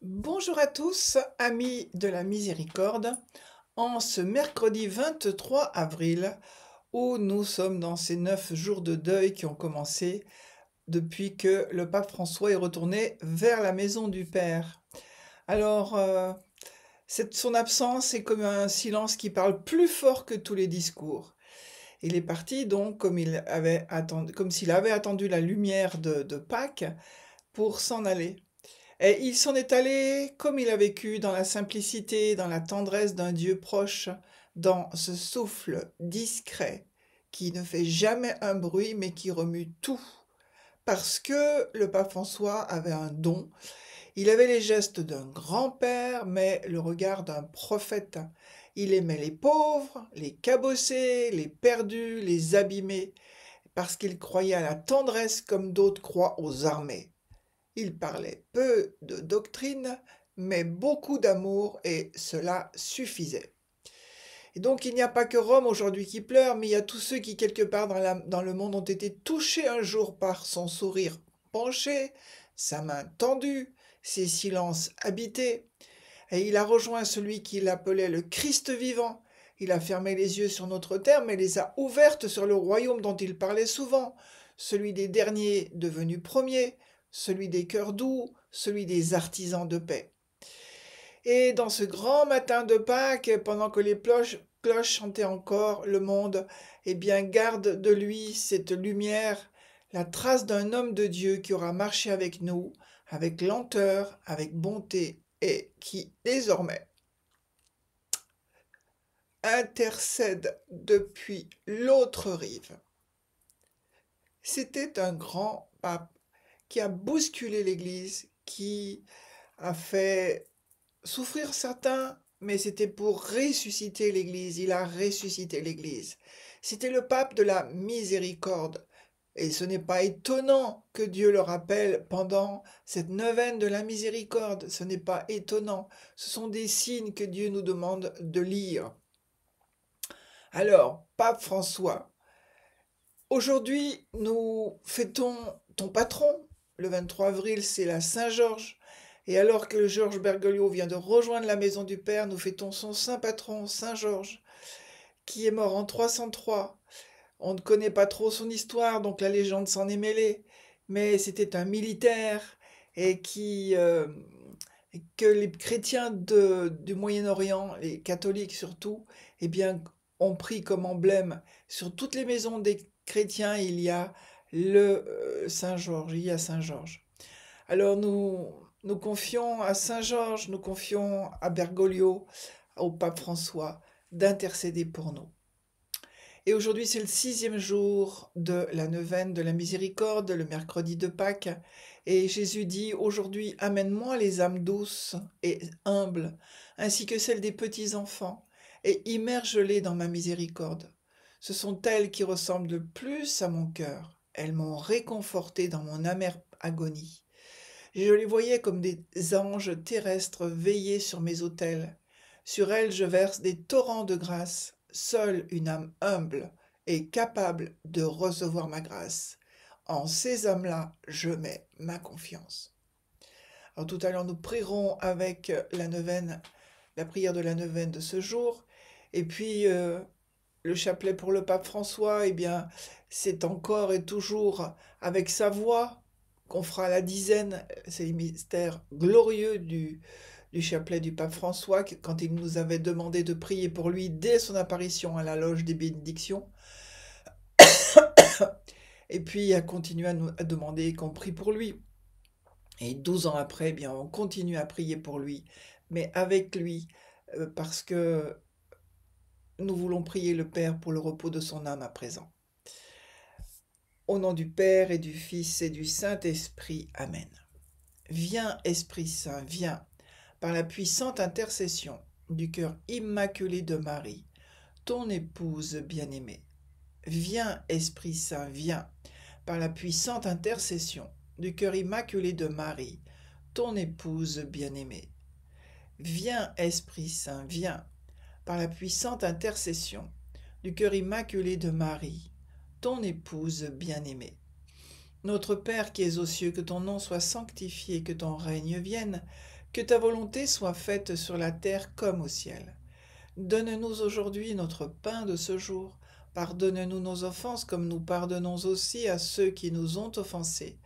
Bonjour à tous, amis de la miséricorde, en ce mercredi 23 avril, où nous sommes dans ces 9 jours de deuil qui ont commencé depuis que le pape François est retourné vers la maison du Père. Alors, son absence est comme un silence qui parle plus fort que tous les discours. Il est parti donc comme s'il avait attendu la lumière de Pâques pour s'en aller. Et il s'en est allé comme il a vécu, dans la simplicité, dans la tendresse d'un Dieu proche, dans ce souffle discret qui ne fait jamais un bruit mais qui remue tout. Parce que le pape François avait un don, il avait les gestes d'un grand-père mais le regard d'un prophète. Il aimait les pauvres, les cabossés, les perdus, les abîmés, parce qu'il croyait à la tendresse comme d'autres croient aux armées. Il parlait peu de doctrine, mais beaucoup d'amour, et cela suffisait. Et donc il n'y a pas que Rome aujourd'hui qui pleure, mais il y a tous ceux qui quelque part dans le monde ont été touchés un jour par son sourire penché, sa main tendue, ses silences habités. Et il a rejoint celui qu'il appelait le Christ vivant. Il a fermé les yeux sur notre terre, mais les a ouvertes sur le royaume dont il parlait souvent, celui des derniers devenus premiers, celui des cœurs doux, celui des artisans de paix. Et dans ce grand matin de Pâques, pendant que les cloches chantaient encore, le monde, eh bien, garde de lui cette lumière, la trace d'un homme de Dieu qui aura marché avec nous, avec lenteur, avec bonté, et qui, désormais, intercède depuis l'autre rive. C'était un grand pape qui a bousculé l'Église, qui a fait souffrir certains, mais c'était pour ressusciter l'Église. Il a ressuscité l'Église. C'était le pape de la miséricorde. Et ce n'est pas étonnant que Dieu le rappelle pendant cette neuvaine de la miséricorde. Ce n'est pas étonnant. Ce sont des signes que Dieu nous demande de lire. Alors, pape François, aujourd'hui, nous fêtons ton patron. Le 23 avril, c'est la Saint-Georges. Et alors que Georges Bergoglio vient de rejoindre la maison du Père, nous fêtons son saint patron, Saint Georges, qui est mort en 303. On ne connaît pas trop son histoire, donc la légende s'en est mêlée. Mais c'était un militaire et que les chrétiens du Moyen-Orient, les catholiques surtout, eh bien, ont pris comme emblème. Sur toutes les maisons des chrétiens, il y a le Saint-Georges, il y a Saint-Georges. Alors nous confions à Saint-Georges, nous confions à Bergoglio, au pape François, d'intercéder pour nous. Et aujourd'hui, c'est le 6e jour de la neuvaine de la miséricorde, le mercredi de Pâques. Et Jésus dit, aujourd'hui, amène-moi les âmes douces et humbles, ainsi que celles des petits enfants, et immerge-les dans ma miséricorde. Ce sont elles qui ressemblent le plus à mon cœur. Elles m'ont réconforté dans mon amère agonie. Je les voyais comme des anges terrestres veiller sur mes autels. Sur elles je verse des torrents de grâce. Seule une âme humble est capable de recevoir ma grâce. En ces âmes-là, je mets ma confiance. Alors tout à l'heure, nous prierons avec la neuvaine, la prière de la neuvaine de ce jour. Et puis, le chapelet pour le pape François, eh bien, c'est encore et toujours avec sa voix qu'on fera la dizaine. C'est le mystère glorieux du chapelet du pape François, quand il nous avait demandé de prier pour lui dès son apparition à la loge des bénédictions. Et puis, il a continué à demander qu'on prie pour lui. Et 12 ans après, eh bien, on continue à prier pour lui, mais avec lui, parce que nous voulons prier le Père pour le repos de son âme à présent. Au nom du Père et du Fils et du Saint-Esprit. Amen. Viens, Esprit Saint, viens, par la puissante intercession du cœur immaculé de Marie, ton épouse bien-aimée. Viens, Esprit Saint, viens, par la puissante intercession du cœur immaculé de Marie, ton épouse bien-aimée. Viens, Esprit Saint, viens, par la puissante intercession du cœur immaculé de Marie, ton épouse bien-aimée. Notre Père qui es aux cieux, que ton nom soit sanctifié, que ton règne vienne, Que ta volonté soit faite sur la terre comme au ciel. Donne-nous aujourd'hui notre pain de ce jour. Pardonne-nous nos offenses comme nous pardonnons aussi à ceux qui nous ont offensés.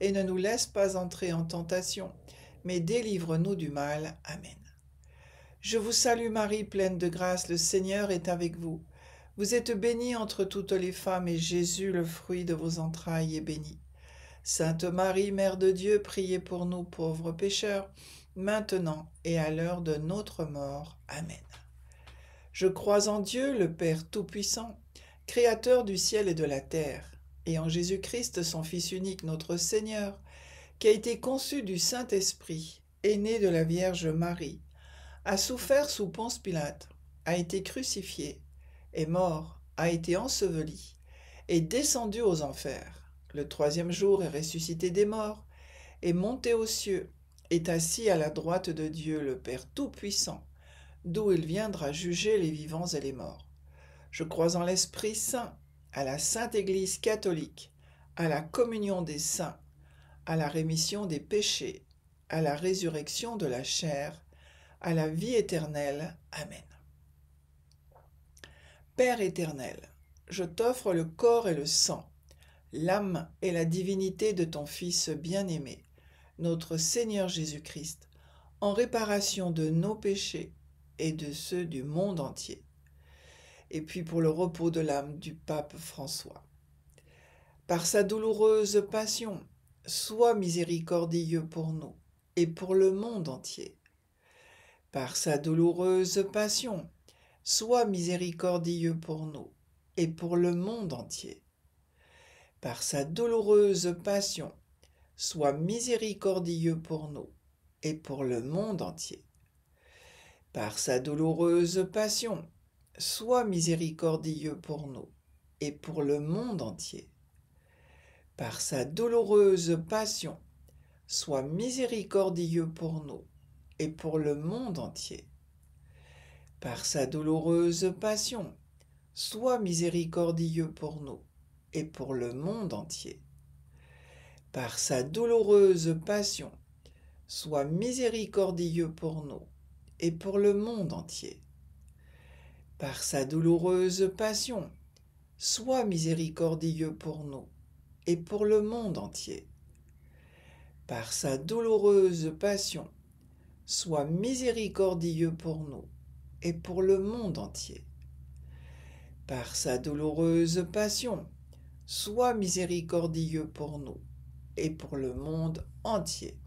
Et ne nous laisse pas entrer en tentation, mais délivre-nous du mal. Amen. Je vous salue Marie, pleine de grâce, le Seigneur est avec vous. Vous êtes bénie entre toutes les femmes, et Jésus, le fruit de vos entrailles, est béni. Sainte Marie, Mère de Dieu, priez pour nous pauvres pécheurs, maintenant et à l'heure de notre mort. Amen. Je crois en Dieu, le Père Tout-Puissant, Créateur du ciel et de la terre, et en Jésus-Christ, son Fils unique, notre Seigneur, qui a été conçu du Saint-Esprit, est né de la Vierge Marie, a souffert sous Ponce Pilate, a été crucifié, est mort, a été enseveli, est descendu aux enfers. Le troisième jour est ressuscité des morts, est monté aux cieux, est assis à la droite de Dieu le Père Tout-Puissant, d'où il viendra juger les vivants et les morts. Je crois en l'Esprit Saint, à la Sainte Église catholique, à la communion des saints, à la rémission des péchés, à la résurrection de la chair, à la vie éternelle. Amen. Père éternel, je t'offre le corps et le sang, l'âme et la divinité de ton Fils bien-aimé, notre Seigneur Jésus-Christ, en réparation de nos péchés et de ceux du monde entier. Et puis pour le repos de l'âme du pape François. Par sa douloureuse passion, sois miséricordieux pour nous et pour le monde entier. Par sa douloureuse passion, sois miséricordieux pour nous et pour le monde entier. Par sa douloureuse passion, sois miséricordieux pour nous et pour le monde entier. Par sa douloureuse passion, sois miséricordieux pour nous et pour le monde entier. Par sa douloureuse passion, sois miséricordieux pour nous et pour le monde entier. Par sa douloureuse passion, sois miséricordieux pour nous et pour le monde entier. Par sa douloureuse passion, sois miséricordieux pour nous et pour le monde entier. Par sa douloureuse passion, sois miséricordieux pour nous et pour le monde entier. Par sa douloureuse passion, sois miséricordieux pour nous et pour le monde entier. Par sa douloureuse passion, sois miséricordieux pour nous et pour le monde entier.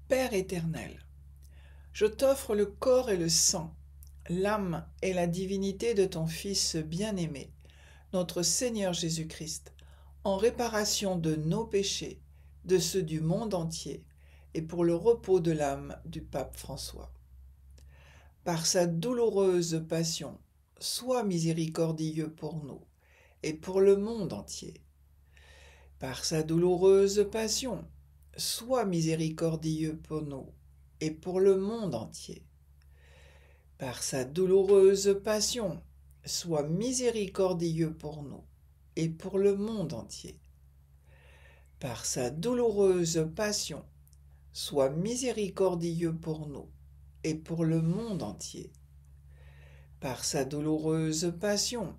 Père éternel, je t'offre le corps et le sang, l'âme et la divinité de ton Fils bien-aimé, notre Seigneur Jésus-Christ, en réparation de nos péchés, de ceux du monde entier, et pour le repos de l'âme du pape François. Par sa douloureuse passion, sois miséricordieux pour nous et pour le monde entier. Par sa douloureuse passion, sois miséricordieux pour nous et pour le monde entier. Par sa douloureuse passion, sois miséricordieux pour nous et pour le monde entier. Par sa douloureuse passion, sois miséricordieux pour nous et pour le monde entier. Par sa douloureuse passion,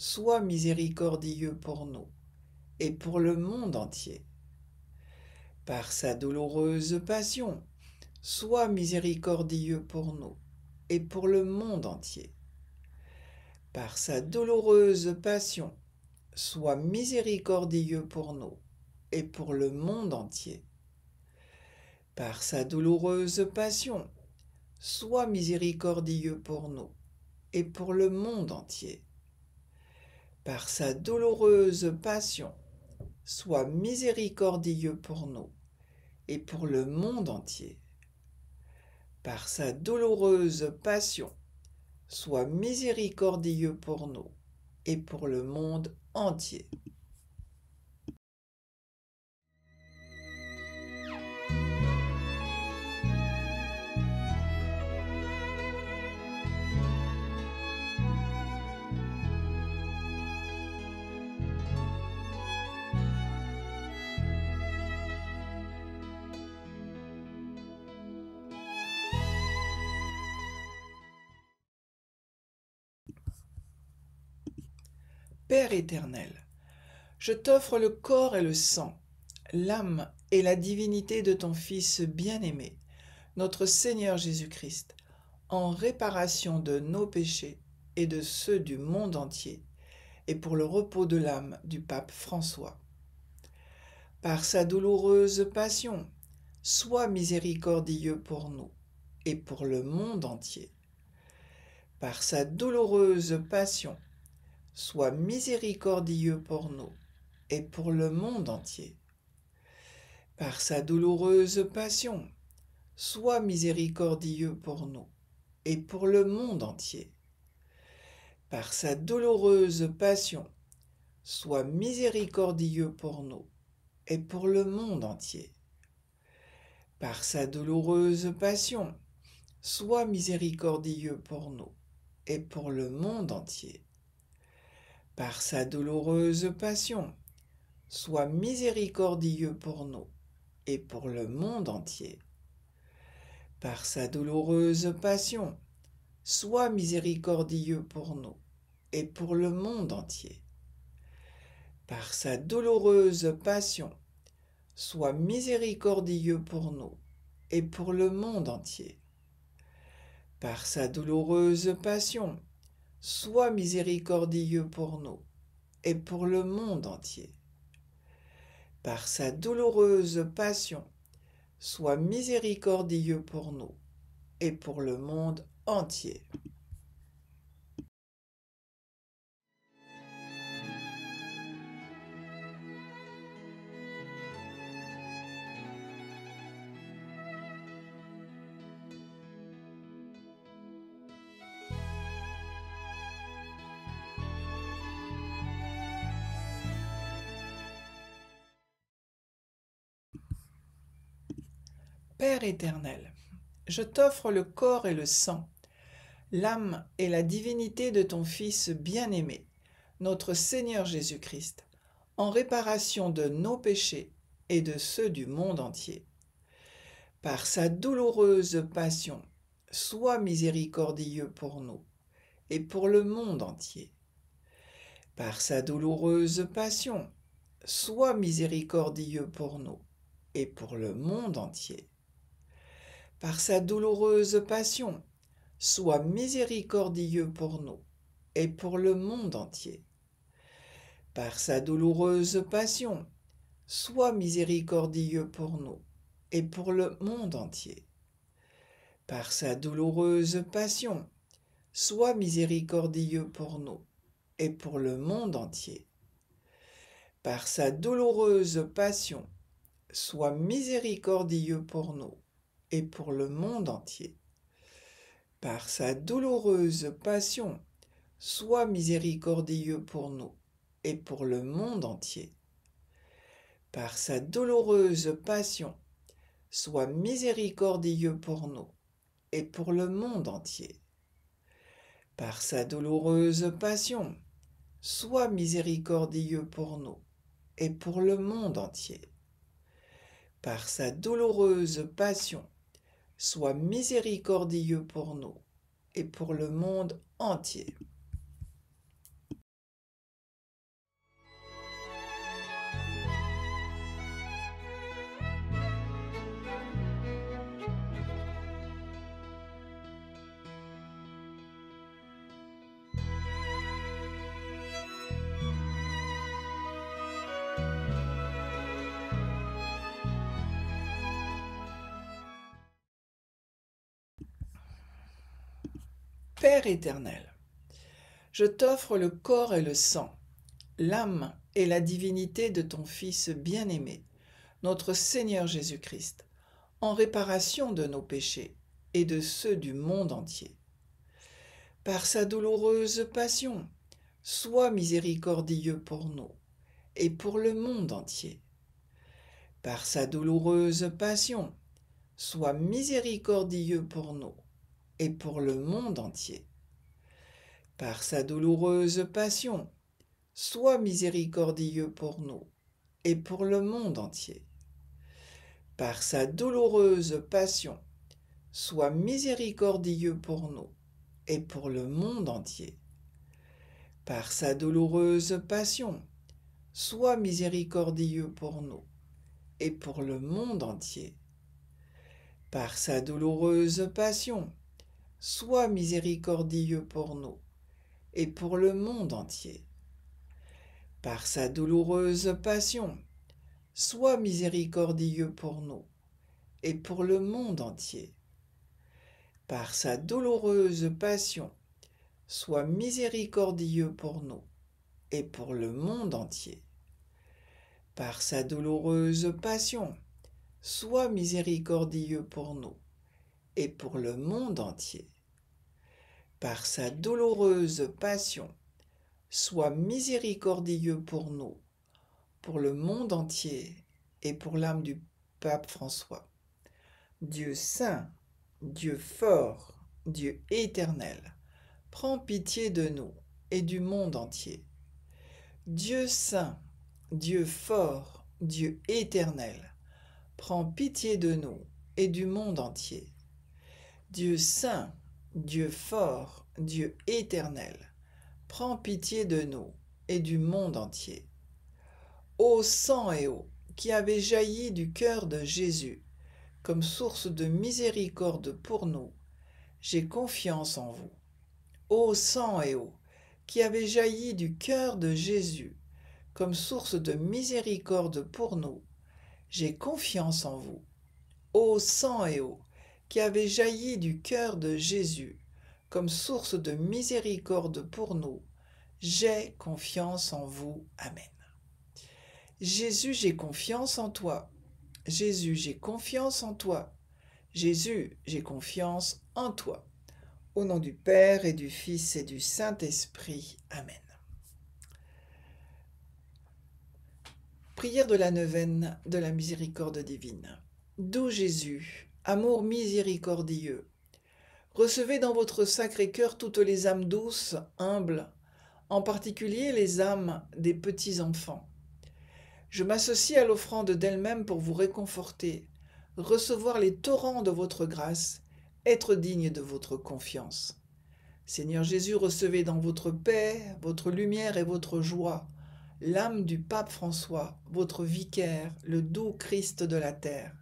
sois miséricordieux pour nous et pour le monde entier. Par sa douloureuse passion, sois miséricordieux pour nous et pour le monde entier. Par sa douloureuse passion, sois miséricordieux pour nous et pour le monde entier. Par sa douloureuse passion, sois miséricordieux pour nous et pour le monde entier. Par sa douloureuse passion, sois miséricordieux pour nous et pour le monde entier. Par sa douloureuse passion, sois miséricordieux pour nous et pour le monde entier. Père éternel, je t'offre le corps et le sang, l'âme et la divinité de ton Fils bien-aimé, notre Seigneur Jésus-Christ, en réparation de nos péchés et de ceux du monde entier, et pour le repos de l'âme du pape François. Par sa douloureuse passion, sois miséricordieux pour nous et pour le monde entier. Par sa douloureuse passion, sois miséricordieux pour nous et pour le monde entier. Par sa douloureuse passion, sois miséricordieux pour nous et pour le monde entier. Par sa douloureuse passion, sois miséricordieux pour nous et pour le monde entier. Par sa douloureuse passion, sois miséricordieux pour nous et pour le monde entier. Par sa douloureuse passion, sois miséricordieux pour nous et pour le monde entier. Par sa douloureuse passion, sois miséricordieux pour nous et pour le monde entier. Par sa douloureuse passion, sois miséricordieux pour nous et pour le monde entier. Par sa douloureuse passion, sois miséricordieux pour nous et pour le monde entier. Par sa douloureuse passion, sois miséricordieux pour nous et pour le monde entier. Père éternel, je t'offre le corps et le sang, l'âme et la divinité de ton Fils bien-aimé, notre Seigneur Jésus-Christ, en réparation de nos péchés et de ceux du monde entier. Par sa douloureuse passion, sois miséricordieux pour nous et pour le monde entier. Par sa douloureuse passion, sois miséricordieux pour nous et pour le monde entier. Par sa douloureuse passion, sois miséricordieux pour nous et pour le monde entier. Par sa douloureuse passion, sois miséricordieux pour nous et pour le monde entier. Par sa douloureuse passion, sois miséricordieux pour nous et pour le monde entier. Par sa douloureuse passion, sois miséricordieux pour nous et pour le monde entier. Par sa douloureuse passion, sois miséricordieux pour nous et pour le monde entier. Par sa douloureuse passion, sois miséricordieux pour nous et pour le monde entier. Par sa douloureuse passion, sois miséricordieux pour nous et pour le monde entier. Par sa douloureuse passion, sois miséricordieux pour nous et pour le monde entier. Père éternel, je t'offre le corps et le sang, l'âme et la divinité de ton Fils bien-aimé, notre Seigneur Jésus-Christ, en réparation de nos péchés et de ceux du monde entier. par sa douloureuse passion, sois miséricordieux pour nous et pour le monde entier. Par sa douloureuse passion, sois miséricordieux pour nous et pour le monde entier. Par sa douloureuse passion, sois miséricordieux pour nous et pour le monde entier. Par sa douloureuse passion, sois miséricordieux pour nous et pour le monde entier. Par sa douloureuse passion, sois miséricordieux pour nous et pour le monde entier. Par sa douloureuse passion, sois miséricordieux pour nous et pour le monde entier. Par sa douloureuse passion, sois miséricordieux pour nous et pour le monde entier. Par sa douloureuse passion, sois miséricordieux pour nous et pour le monde entier. Par sa douloureuse passion, sois miséricordieux pour nous et pour le monde entier. Par sa douloureuse passion, sois miséricordieux pour nous, pour le monde entier et pour l'âme du pape François. Dieu saint, Dieu fort, Dieu éternel, prends pitié de nous et du monde entier. Dieu saint, Dieu fort, Dieu éternel, prends pitié de nous et du monde entier. Dieu saint, Dieu fort, Dieu éternel, prends pitié de nous et du monde entier. Ô sang et eau qui avez jailli du cœur de Jésus, comme source de miséricorde pour nous, j'ai confiance en vous. Ô sang et eau qui avez jailli du cœur de Jésus, comme source de miséricorde pour nous, j'ai confiance en vous. Ô sang et eau qui avez jailli du cœur de Jésus, comme source de miséricorde pour nous, j'ai confiance en vous. Amen. Jésus, j'ai confiance en toi. Jésus, j'ai confiance en toi. Jésus, j'ai confiance en toi. Au nom du Père et du Fils et du Saint-Esprit. Amen. Prière de la neuvaine de la miséricorde divine. Doux Jésus, amour miséricordieux, recevez dans votre sacré cœur toutes les âmes douces, humbles, en particulier les âmes des petits-enfants. Je m'associe à l'offrande d'elle-même pour vous réconforter, recevoir les torrents de votre grâce, être digne de votre confiance. Seigneur Jésus, recevez dans votre paix, votre lumière et votre joie l'âme du pape François, votre vicaire, le doux Christ de la terre.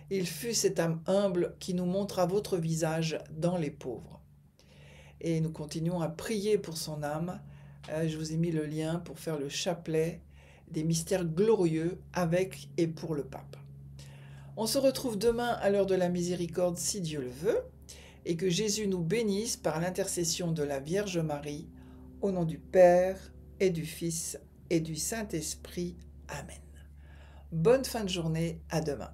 Il fut cette âme humble qui nous montra votre visage dans les pauvres. Et nous continuons à prier pour son âme. Je vous ai mis le lien pour faire le chapelet des mystères glorieux avec et pour le pape. On se retrouve demain à l'heure de la miséricorde si Dieu le veut, et que Jésus nous bénisse par l'intercession de la Vierge Marie, au nom du Père et du Fils et du Saint-Esprit. Amen. Bonne fin de journée, à demain.